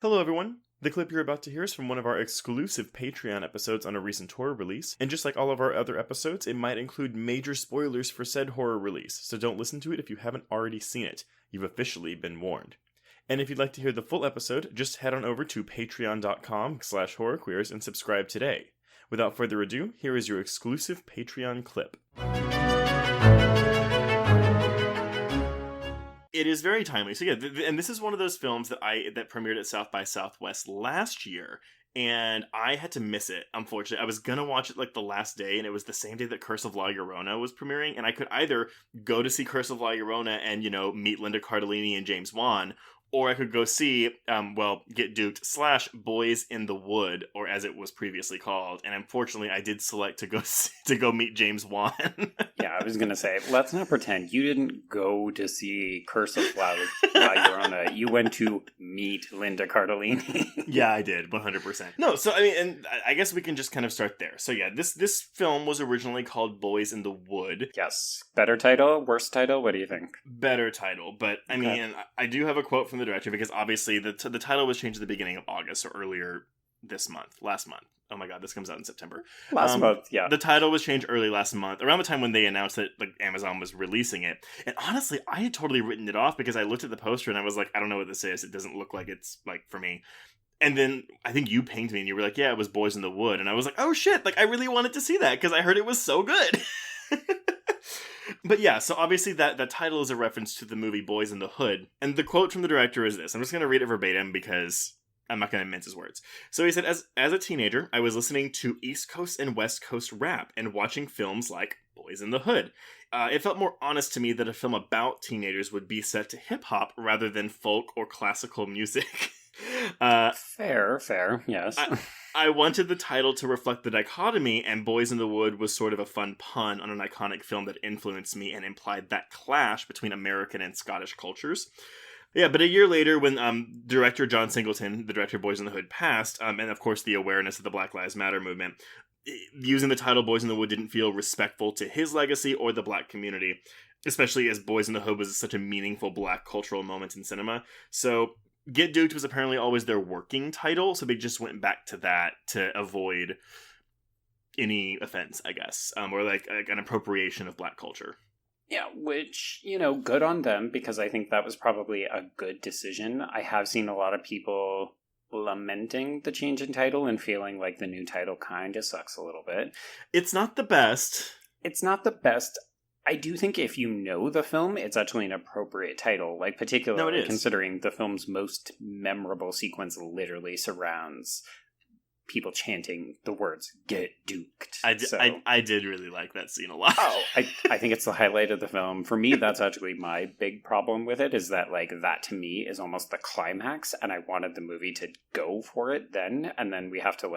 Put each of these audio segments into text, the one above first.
Hello, everyone. The clip you're about to hear is from one of our exclusive Patreon episodes on a recent horror release, and just like all of our other episodes, it might include major spoilers for said horror release, so don't listen to it if you haven't already seen it. You've officially been warned. And if you'd like to hear the full episode, just head on over to patreon.com/horrorqueers and subscribe today. Without further ado, here is your exclusive Patreon clip. It is very timely. So yeah, and this is one of those films that premiered at South by Southwest last year, and I had to miss it, unfortunately. I was gonna watch it like the last day, and it was the same day that Curse of La Llorona was premiering, and I could either go to see Curse of La Llorona and, meet Linda Cardellini and James Wan, or I could go see, Get Duked / Boys in the Wood, or as it was previously called. And unfortunately, I did select to go meet James Wan. Yeah, I was going to say, let's not pretend you didn't go to see Curse of La Llorona. You went to meet Linda Cardellini. Yeah, I did, 100%. No, so, and I guess we can just kind of start there. So yeah, this film was originally called Boys in the Wood. Yes. Better title? Worse title? What do you think? Better title, but I mean, I do have a quote from the director, because obviously the title was changed at the beginning of August, or earlier last month. Oh my god, this comes out in September. Last month, yeah. The title was changed early last month, around the time when they announced that Amazon was releasing it. And honestly, I had totally written it off because I looked at the poster and I was like, I don't know what this is. It doesn't look like it's for me. And then I think you pinged me and you were like, yeah, it was Boys in the Wood. And I was like, oh shit, I really wanted to see that because I heard it was so good. But yeah, so obviously that title is a reference to the movie Boys in the Hood. And the quote from the director is this. I'm just going to read it verbatim because I'm not going to mince his words. So he said, as a teenager, I was listening to East Coast and West Coast rap and watching films like Boys in the Hood. It felt more honest to me that a film about teenagers would be set to hip-hop rather than folk or classical music. Fair, yes. I wanted the title to reflect the dichotomy, and Boys in the Wood was sort of a fun pun on an iconic film that influenced me and implied that clash between American and Scottish cultures. Yeah, but a year later, when director John Singleton, the director of Boys in the Hood, passed, and of course the awareness of the Black Lives Matter movement, using the title Boys in the Wood didn't feel respectful to his legacy or the black community, especially as Boys in the Hood was such a meaningful black cultural moment in cinema. So Get Duked was apparently always their working title, so they just went back to that to avoid any offense, I guess, or like an appropriation of black culture. Yeah, which, good on them, because I think that was probably a good decision. I have seen a lot of people lamenting the change in title and feeling like the new title kind of sucks a little bit. It's not the best. It's not the best. I do think if you know the film, it's actually an appropriate title, particularly considering the film's most memorable sequence literally surrounds people chanting the words "Get Duked." I did really like that scene a lot. Oh, I think it's the highlight of the film. For me, that's actually my big problem with it, is that that to me is almost the climax, and I wanted the movie to go for it then, and then we have to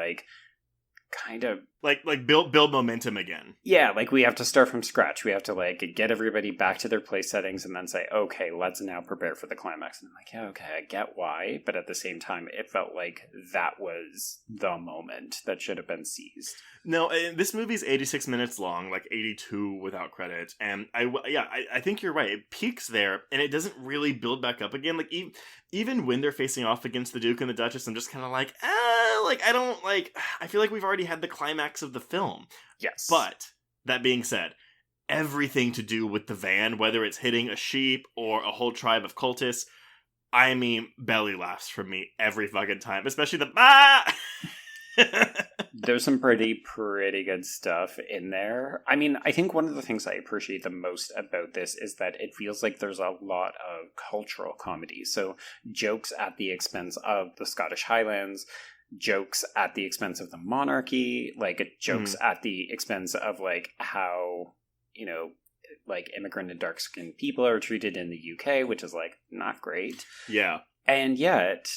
kind of build momentum again. Yeah, we have to start from scratch. We have to get everybody back to their place settings and then say, okay, let's now prepare for the climax. And I'm like, yeah, okay, I get why, but at the same time, it felt like that was the moment that should have been seized. No, this movie's 86 minutes long, 82 without credit, and I think you're right. It peaks there, and it doesn't really build back up again. Even when they're facing off against the Duke and the Duchess, I'm just kind of I feel like we've already had the climax of the film. Yes. But, that being said, everything to do with the van, whether it's hitting a sheep or a whole tribe of cultists, I mean, belly laughs from me every fucking time, especially the ah! There's some pretty good stuff in there. I mean, I think one of the things I appreciate the most about this is that it feels like there's a lot of cultural comedy. So jokes at the expense of the Scottish Highlands, jokes at the expense of the monarchy, jokes at the expense of how, immigrant and dark-skinned people are treated in the UK, which is not great. Yeah. And yet,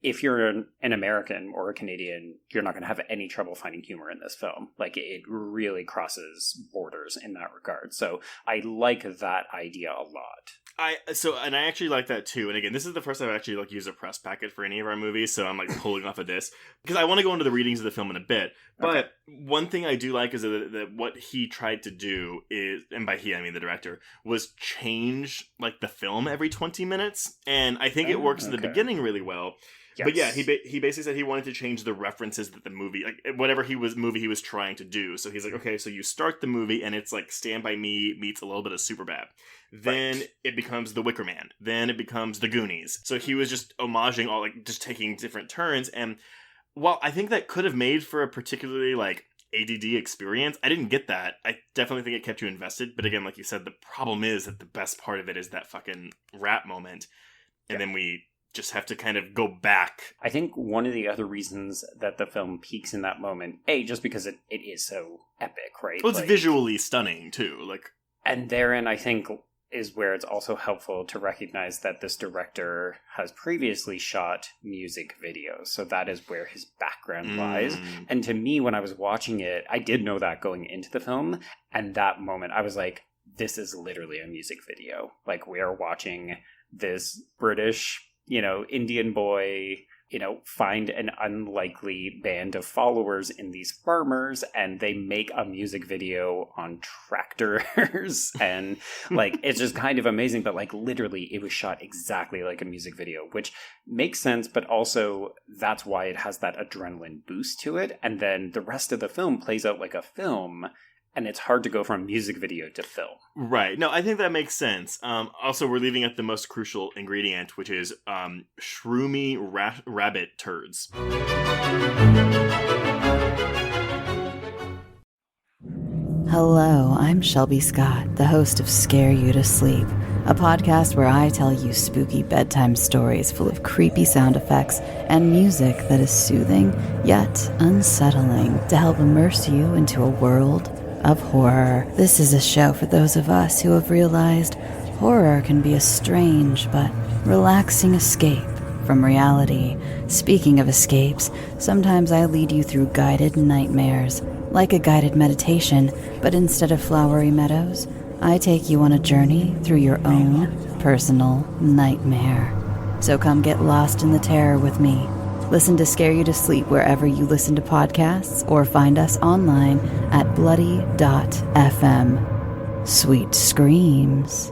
if you're an American or a Canadian, you're not going to have any trouble finding humor in this film. It really crosses borders in that regard. So I like that idea a lot. I actually like that too. And again, this is the first time I've actually used a press packet for any of our movies, so I'm pulling off of this because I want to go into the readings of the film in a bit. But one thing I do like is that what he tried to do is, and by he I mean the director, was change the film every 20 minutes, and I think it works in the beginning really well. Yes. But yeah, he basically said he wanted to change the references that the movie, like whatever movie he was trying to do. So he's like, okay, so you start the movie and it's like Stand By Me meets a little bit of Superbad. Then it becomes The Wicker Man. Then it becomes The Goonies. So he was just homaging all, like, just taking different turns. And while I think that could have made for a particularly, like, ADD experience, I didn't get that. I definitely think it kept you invested. But again, like you said, the problem is that the best part of it is that fucking rap moment. And then we just have to kind of go back. I think one of the other reasons that the film peaks in that moment, just because it is so epic, right? Well, it's like, visually stunning, too. Like, and therein, I think, is where it's also helpful to recognize that this director has previously shot music videos. So that is where his background lies. And to me, when I was watching it, I did know that going into the film. And that moment, I was like, this is literally a music video. Like, we are watching this British, Indian boy, find an unlikely band of followers in these farmers, and they make a music video on tractors. And like, it's just kind of amazing. But like, literally, it was shot exactly like a music video, which makes sense. But also, that's why it has that adrenaline boost to it. And then the rest of the film plays out like a film. And it's hard to go from music video to film. Right. No, I think that makes sense. Also, we're leaving out the most crucial ingredient, which is shroomy rabbit turds. Hello, I'm Shelby Scott, the host of Scare You to Sleep, a podcast where I tell you spooky bedtime stories full of creepy sound effects and music that is soothing yet unsettling to help immerse you into a world of horror. This is a show for those of us who have realized horror can be a strange but relaxing escape from reality. Speaking of escapes, sometimes I lead you through guided nightmares, like a guided meditation, but instead of flowery meadows, I take you on a journey through your own personal nightmare. So come get lost in the terror with me. Listen to Scare You to Sleep wherever you listen to podcasts, or find us online at bloody.fm. Sweet screams.